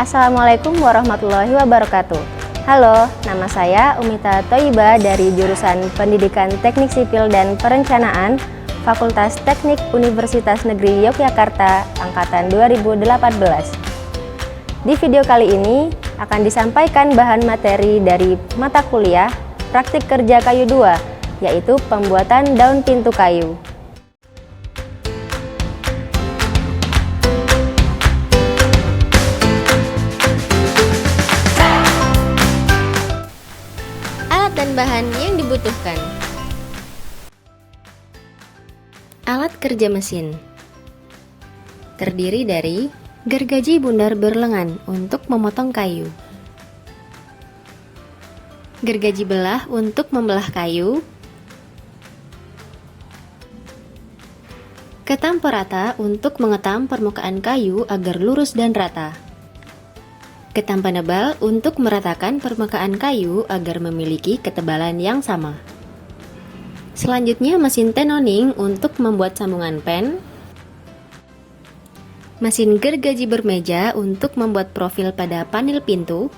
Assalamualaikum warahmatullahi wabarakatuh. Halo, nama saya Umita Thoyiba dari jurusan Pendidikan Teknik Sipil dan Perencanaan Fakultas Teknik Universitas Negeri Yogyakarta Angkatan 2018. Di video kali ini akan disampaikan bahan materi dari mata kuliah Praktik Kerja Kayu 2, yaitu pembuatan daun pintu kayu. Alat dan bahan yang dibutuhkan. Alat kerja mesin terdiri dari gergaji bundar berlengan untuk memotong kayu, gergaji belah untuk membelah kayu, ketam perata untuk mengetam permukaan kayu agar lurus dan rata, ketam penebal untuk meratakan permukaan kayu agar memiliki ketebalan yang sama. Selanjutnya, mesin tenoning untuk membuat sambungan pen, mesin gergaji bermeja untuk membuat profil pada panel pintu,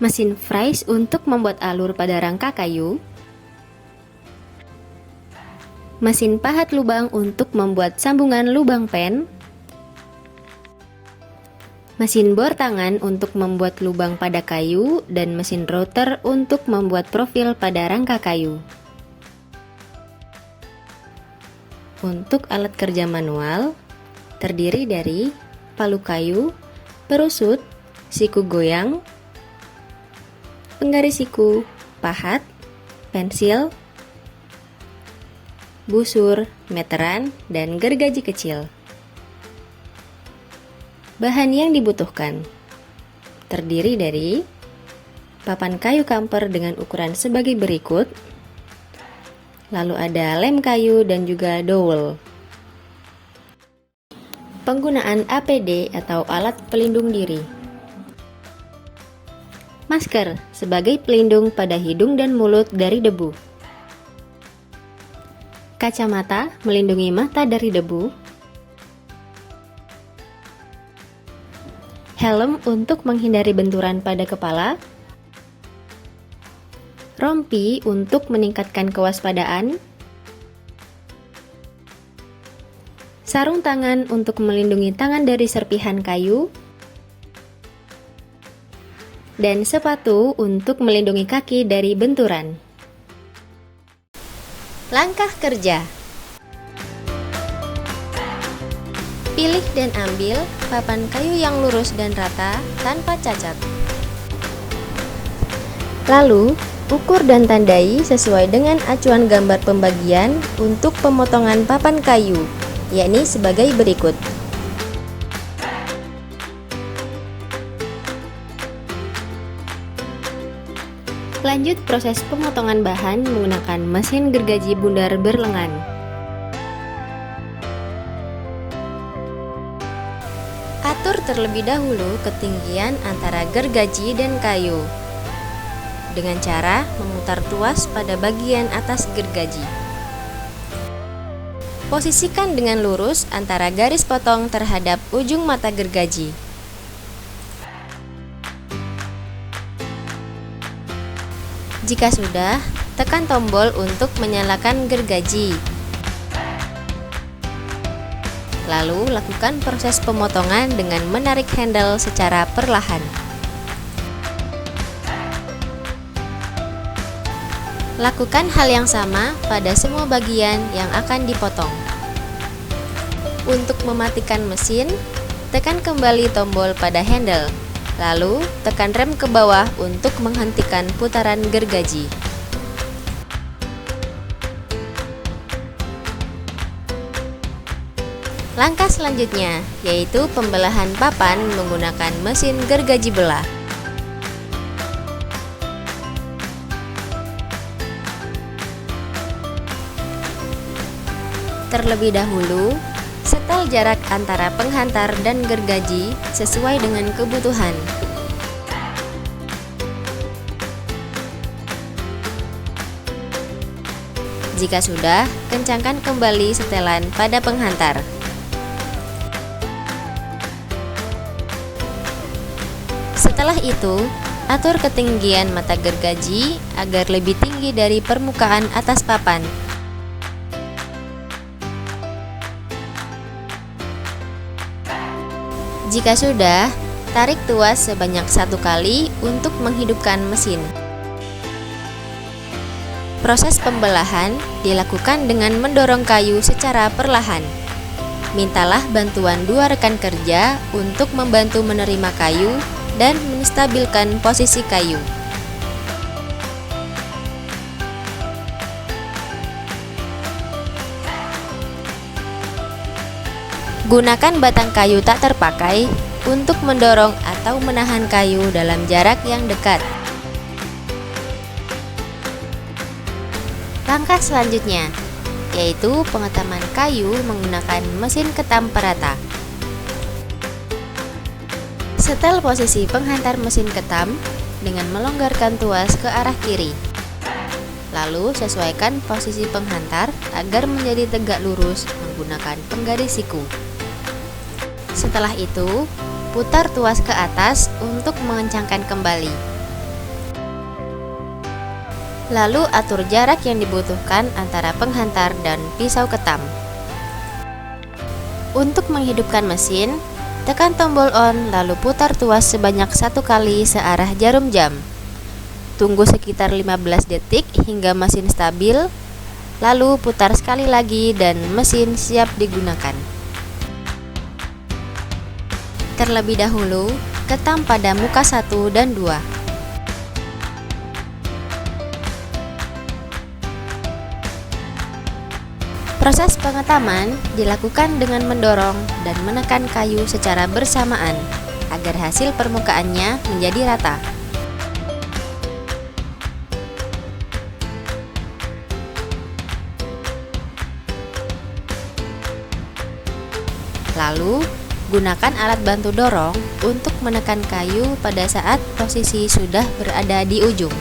mesin vries untuk membuat alur pada rangka kayu, mesin pahat lubang untuk membuat sambungan lubang pen, mesin bor tangan untuk membuat lubang pada kayu, dan mesin router untuk membuat profil pada rangka kayu. Untuk alat kerja manual, terdiri dari palu kayu, perusut, siku goyang, penggaris siku, pahat, pensil, busur, meteran, dan gergaji kecil. Bahan yang dibutuhkan terdiri dari papan kayu kamper dengan ukuran sebagai berikut, lalu ada lem kayu dan juga dowel. Penggunaan APD atau alat pelindung diri. Masker sebagai pelindung pada hidung dan mulut dari debu. Kacamata melindungi mata dari debu. Helm untuk menghindari benturan pada kepala. Rompi untuk meningkatkan kewaspadaan. Sarung tangan untuk melindungi tangan dari serpihan kayu. Dan sepatu untuk melindungi kaki dari benturan. Langkah kerja. Pilih dan ambil papan kayu yang lurus dan rata tanpa cacat. Lalu, ukur dan tandai sesuai dengan acuan gambar pembagian untuk pemotongan papan kayu, yakni sebagai berikut. Lanjut proses pemotongan bahan menggunakan mesin gergaji bundar berlengan. Atur terlebih dahulu ketinggian antara gergaji dan kayu dengan cara memutar tuas pada bagian atas gergaji. Posisikan dengan lurus antara garis potong terhadap ujung mata gergaji. Jika sudah, tekan tombol untuk menyalakan gergaji. Lalu, lakukan proses pemotongan dengan menarik handle secara perlahan. Lakukan hal yang sama pada semua bagian yang akan dipotong. Untuk mematikan mesin, tekan kembali tombol pada handle. Lalu, tekan rem ke bawah untuk menghentikan putaran gergaji. Langkah selanjutnya yaitu pembelahan papan menggunakan mesin gergaji belah. Terlebih dahulu, setel jarak antara penghantar dan gergaji sesuai dengan kebutuhan. Jika sudah, kencangkan kembali setelan pada penghantar. Setelah itu, atur ketinggian mata gergaji agar lebih tinggi dari permukaan atas papan. Jika sudah, tarik tuas sebanyak 1 kali untuk menghidupkan mesin. Proses pembelahan dilakukan dengan mendorong kayu secara perlahan. Mintalah bantuan 2 rekan kerja untuk membantu menerima kayu dan menstabilkan posisi kayu. Gunakan batang kayu tak terpakai untuk mendorong atau menahan kayu dalam jarak yang dekat. Langkah selanjutnya yaitu pengetaman kayu menggunakan mesin ketam perata. Setel posisi penghantar mesin ketam dengan melonggarkan tuas ke arah kiri. Lalu sesuaikan posisi penghantar agar menjadi tegak lurus menggunakan penggaris siku. Setelah itu, putar tuas ke atas untuk mengencangkan kembali. Lalu atur jarak yang dibutuhkan antara penghantar dan pisau ketam. Untuk menghidupkan mesin, tekan tombol on lalu putar tuas sebanyak 1 kali searah jarum jam. Tunggu sekitar 15 detik hingga mesin stabil, lalu putar sekali lagi dan mesin siap digunakan. Terlebih dahulu, ketam pada muka 1 dan 2. Proses pengetaman dilakukan dengan mendorong dan menekan kayu secara bersamaan agar hasil permukaannya menjadi rata. Lalu, gunakan alat bantu dorong untuk menekan kayu pada saat posisi sudah berada di ujung.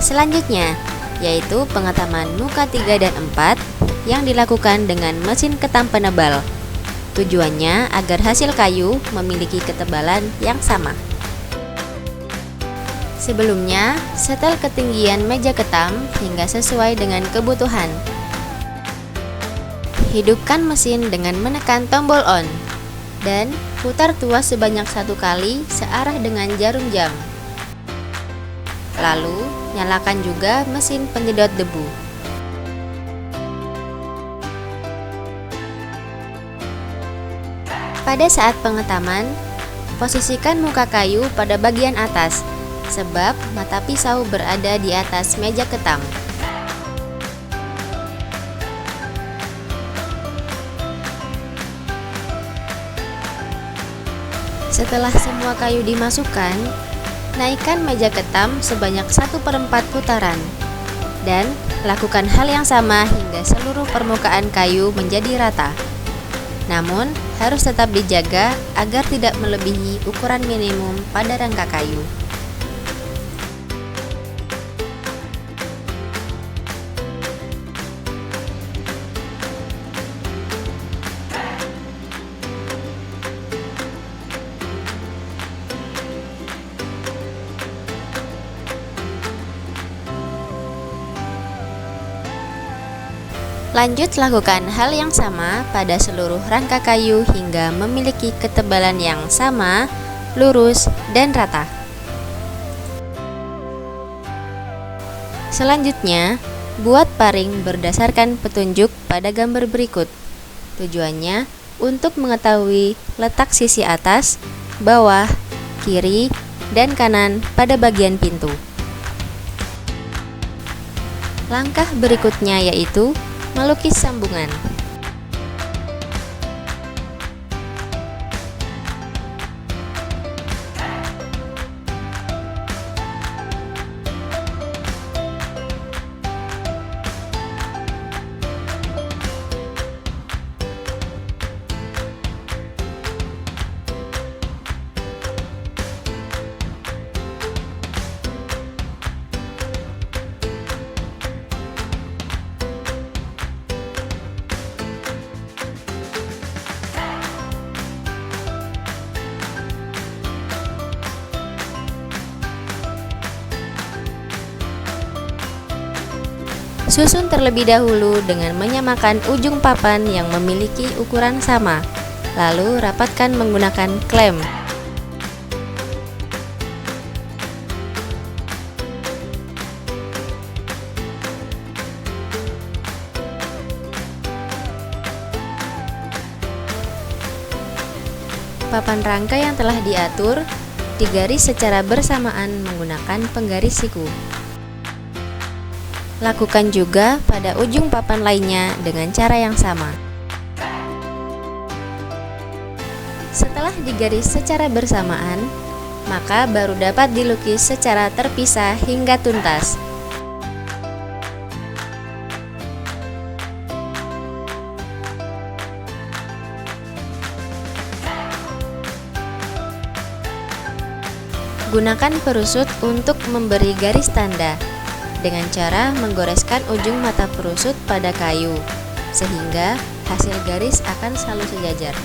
Selanjutnya, yaitu pengetaman muka 3 dan 4 yang dilakukan dengan mesin ketam penebal. Tujuannya agar hasil kayu memiliki ketebalan yang sama. Sebelumnya, setel ketinggian meja ketam hingga sesuai dengan kebutuhan. Hidupkan mesin dengan menekan tombol on dan putar tuas sebanyak 1 kali searah dengan jarum jam. Lalu, nyalakan juga mesin penyedot debu. Pada saat pengetaman, posisikan muka kayu pada bagian atas, sebab mata pisau berada di atas meja ketam. Setelah semua kayu dimasukkan, naikkan meja ketam sebanyak 1/4 putaran dan lakukan hal yang sama hingga seluruh permukaan kayu menjadi rata. Namun, harus tetap dijaga agar tidak melebihi ukuran minimum pada rangka kayu. Lanjut lakukan hal yang sama pada seluruh rangka kayu hingga memiliki ketebalan yang sama, lurus, dan rata. Selanjutnya, buat paring berdasarkan petunjuk pada gambar berikut. Tujuannya untuk mengetahui letak sisi atas, bawah, kiri, dan kanan pada bagian pintu. Langkah berikutnya yaitu melukis sambungan. Susun terlebih dahulu dengan menyamakan ujung papan yang memiliki ukuran sama, lalu rapatkan menggunakan klem. Papan rangka yang telah diatur digaris secara bersamaan menggunakan penggaris siku. Lakukan juga pada ujung papan lainnya dengan cara yang sama. Setelah digaris secara bersamaan, maka baru dapat dilukis secara terpisah hingga tuntas. Gunakan perusut untuk memberi garis tanda dengan cara menggoreskan ujung mata perusut pada kayu, sehingga hasil garis akan selalu sejajar.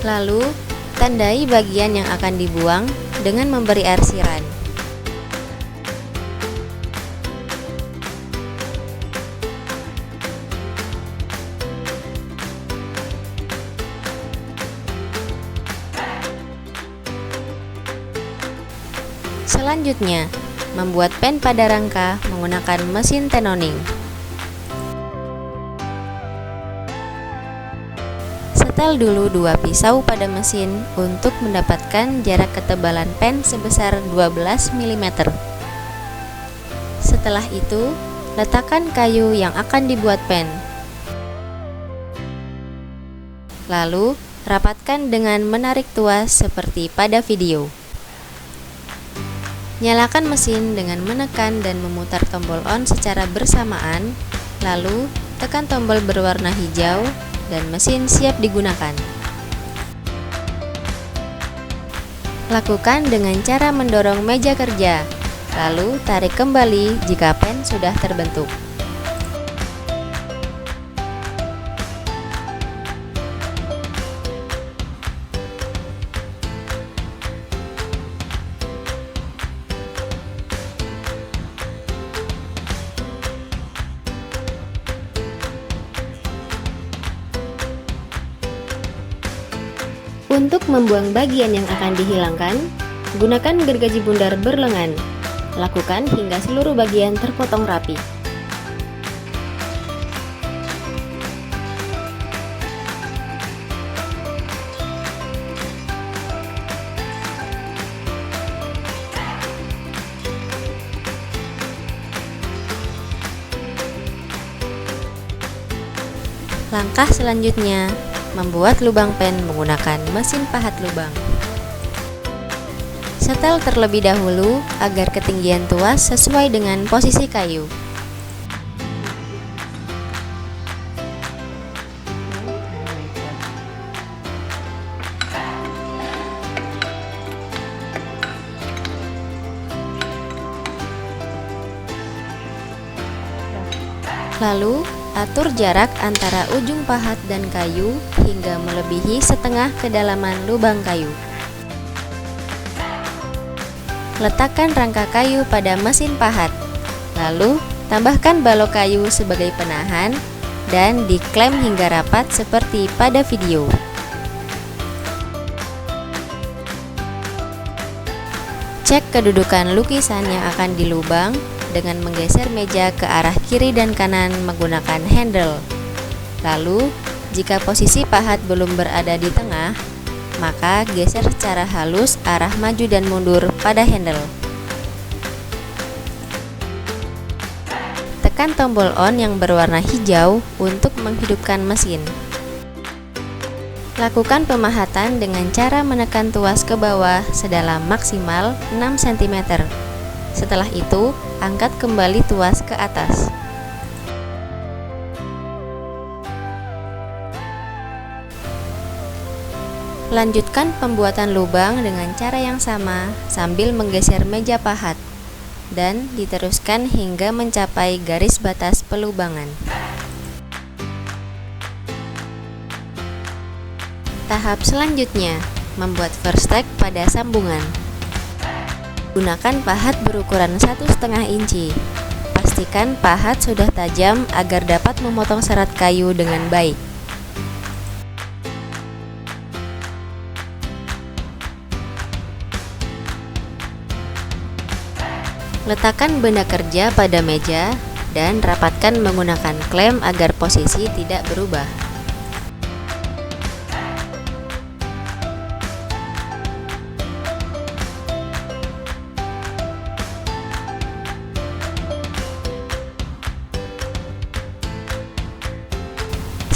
Lalu, tandai bagian yang akan dibuang dengan memberi arsiran. Selanjutnya, membuat pen pada rangka menggunakan mesin tenoning. Setel dulu 2 pisau pada mesin untuk mendapatkan jarak ketebalan pen sebesar 12 mm. Setelah itu, letakkan kayu yang akan dibuat pen. Lalu, rapatkan dengan menarik tuas seperti pada video. Nyalakan mesin dengan menekan dan memutar tombol on secara bersamaan, lalu tekan tombol berwarna hijau dan mesin siap digunakan. Lakukan dengan cara mendorong meja kerja, lalu tarik kembali jika pen sudah terbentuk. Untuk membuang bagian yang akan dihilangkan, gunakan gergaji bundar berlengan. Lakukan hingga seluruh bagian terpotong rapi. Langkah selanjutnya, membuat lubang pen menggunakan mesin pahat lubang. Setel terlebih dahulu agar ketinggian tuas sesuai dengan posisi kayu. Lalu, atur jarak antara ujung pahat dan kayu hingga melebihi setengah kedalaman lubang kayu. Letakkan rangka kayu pada mesin pahat, lalu tambahkan balok kayu sebagai penahan dan diklem hingga rapat seperti pada video. Cek kedudukan lukisan yang akan dilubang dengan menggeser meja ke arah kiri dan kanan menggunakan handle. Lalu, jika posisi pahat belum berada di tengah, maka geser secara halus arah maju dan mundur pada handle. Tekan tombol on yang berwarna hijau untuk menghidupkan mesin. Lakukan pemahatan dengan cara menekan tuas ke bawah sedalam maksimal 6 cm. Setelah itu, angkat kembali tuas ke atas. Lanjutkan pembuatan lubang dengan cara yang sama sambil menggeser meja pahat dan diteruskan hingga mencapai garis batas pelubangan. Tahap selanjutnya, membuat verstech pada sambungan. Gunakan pahat berukuran 1,5 inci. Pastikan pahat sudah tajam agar dapat memotong serat kayu dengan baik. Letakkan benda kerja pada meja dan rapatkan menggunakan klem agar posisi tidak berubah.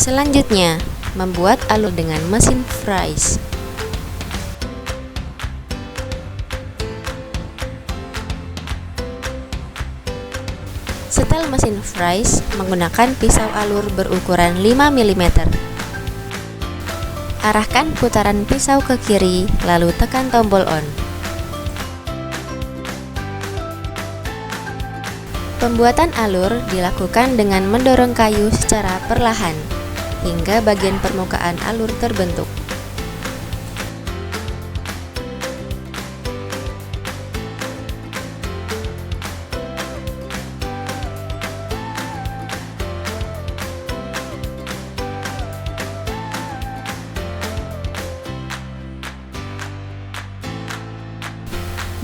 Selanjutnya, membuat alur dengan mesin fries. Setel mesin fries menggunakan pisau alur berukuran 5 mm. Arahkan putaran pisau ke kiri, lalu tekan tombol on. Pembuatan alur dilakukan dengan mendorong kayu secara perlahan hingga bagian permukaan alur terbentuk.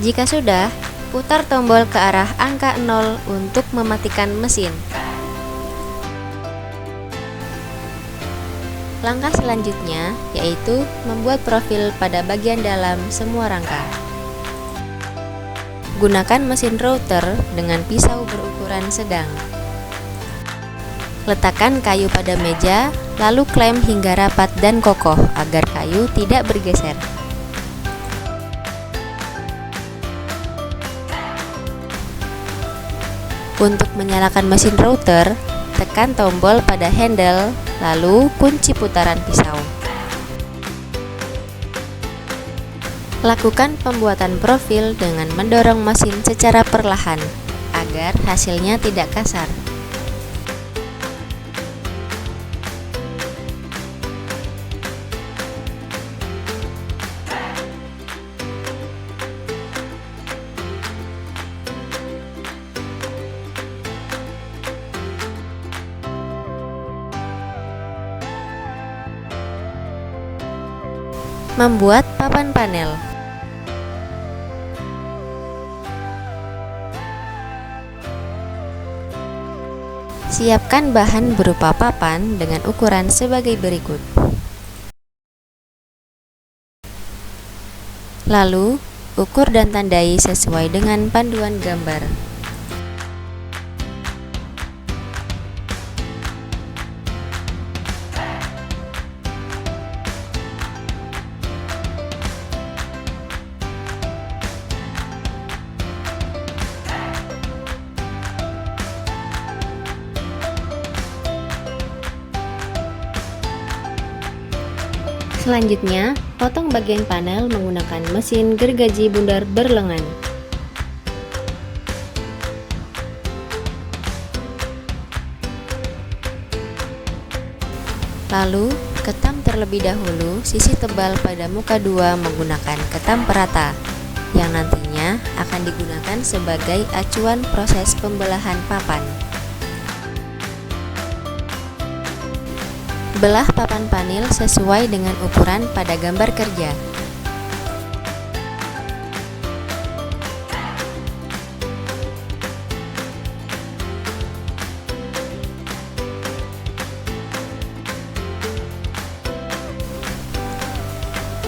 Jika sudah, putar tombol ke arah angka 0 untuk mematikan mesin. Langkah selanjutnya yaitu membuat profil pada bagian dalam semua rangka. Gunakan mesin router dengan pisau berukuran sedang. Letakkan kayu pada meja, lalu klem hingga rapat dan kokoh agar kayu tidak bergeser. Untuk menyalakan mesin router, tekan tombol pada handle, lalu kunci putaran pisau. Lakukan pembuatan profil dengan mendorong mesin secara perlahan, agar hasilnya tidak kasar. Membuat papan panel. Siapkan bahan berupa papan dengan ukuran sebagai berikut. Lalu, ukur dan tandai sesuai dengan panduan gambar. Selanjutnya, potong bagian panel menggunakan mesin gergaji bundar berlengan. Lalu, ketam terlebih dahulu sisi tebal pada muka 2 menggunakan ketam perata, yang nantinya akan digunakan sebagai acuan proses pembelahan papan. Belah papan panel sesuai dengan ukuran pada gambar kerja.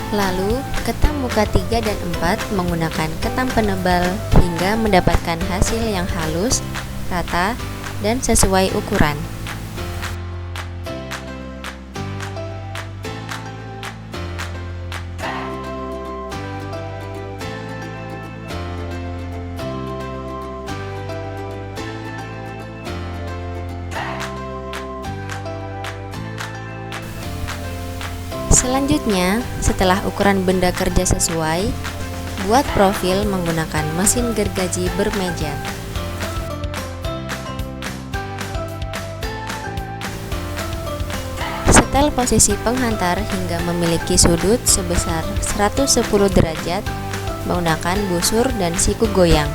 Lalu, ketam muka 3 dan 4 menggunakan ketam penebal hingga mendapatkan hasil yang halus, rata, dan sesuai ukuran. Selanjutnya, setelah ukuran benda kerja sesuai, buat profil menggunakan mesin gergaji bermeja. Setel posisi penghantar hingga memiliki sudut sebesar 110 derajat menggunakan busur dan siku goyang.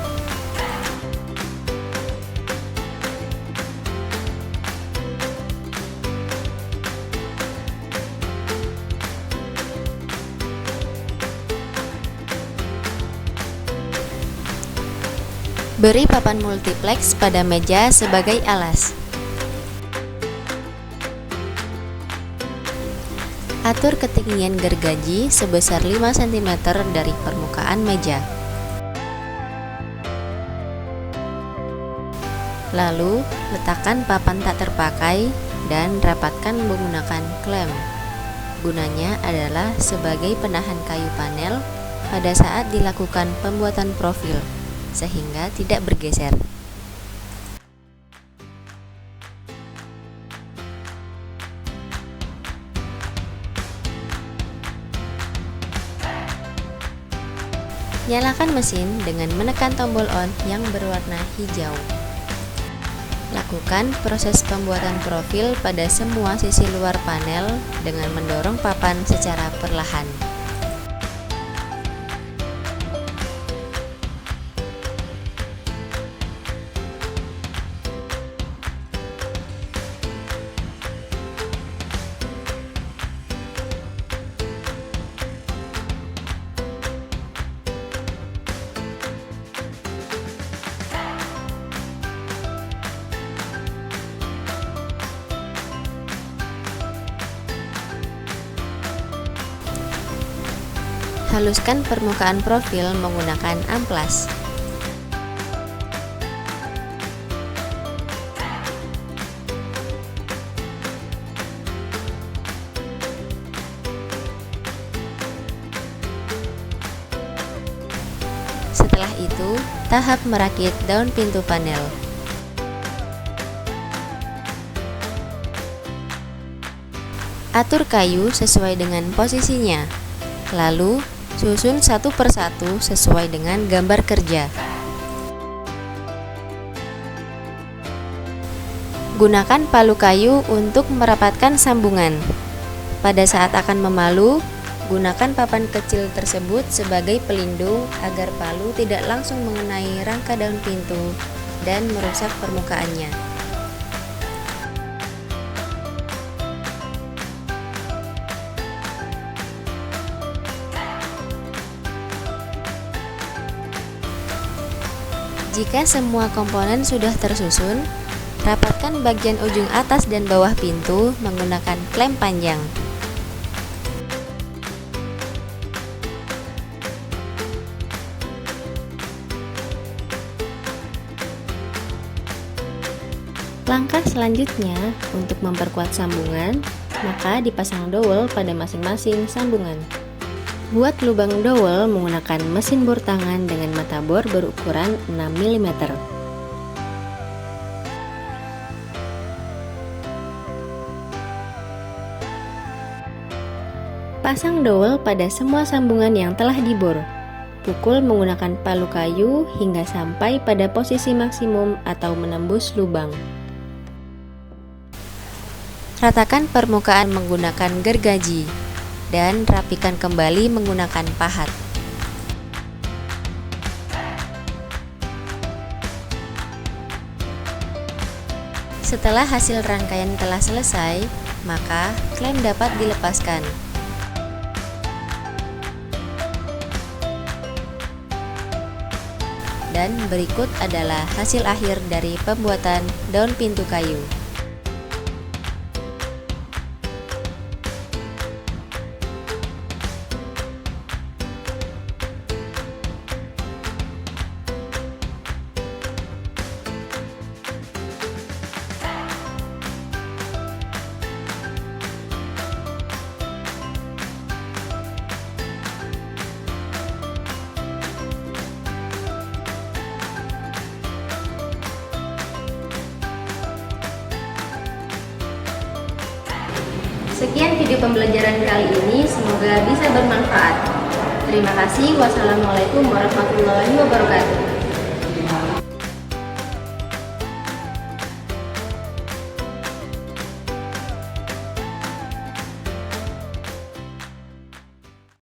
Beri papan multiplex pada meja sebagai alas. Atur ketinggian gergaji sebesar 5 cm dari permukaan meja. Lalu, letakkan papan tak terpakai dan rapatkan menggunakan klem. Gunanya adalah sebagai penahan kayu panel pada saat dilakukan pembuatan profil, sehingga tidak bergeser. Nyalakan mesin dengan menekan tombol on yang berwarna hijau. Lakukan proses pembuatan profil pada semua sisi luar panel dengan mendorong papan secara perlahan. Haluskan permukaan profil menggunakan amplas. Setelah itu, tahap merakit daun pintu panel. Atur kayu sesuai dengan posisinya. Lalu, susun satu persatu sesuai dengan gambar kerja. Gunakan palu kayu untuk merapatkan sambungan. Pada saat akan memalu, gunakan papan kecil tersebut sebagai pelindung agar palu tidak langsung mengenai rangka daun pintu dan merusak permukaannya. Jika semua komponen sudah tersusun, rapatkan bagian ujung atas dan bawah pintu menggunakan klem panjang. Langkah selanjutnya, untuk memperkuat sambungan, maka dipasang dowel pada masing-masing sambungan. Buat lubang dowel menggunakan mesin bor tangan dengan mata bor berukuran 6 mm. Pasang dowel pada semua sambungan yang telah dibor. Pukul menggunakan palu kayu hingga sampai pada posisi maksimum atau menembus lubang. Ratakan permukaan menggunakan gergaji dan rapikan kembali menggunakan pahat. Setelah hasil rangkaian telah selesai, maka klem dapat dilepaskan. Dan berikut adalah hasil akhir dari pembuatan daun pintu kayu. Sekian video pembelajaran kali ini, semoga bisa bermanfaat. Terima kasih. Wassalamualaikum warahmatullahi wabarakatuh.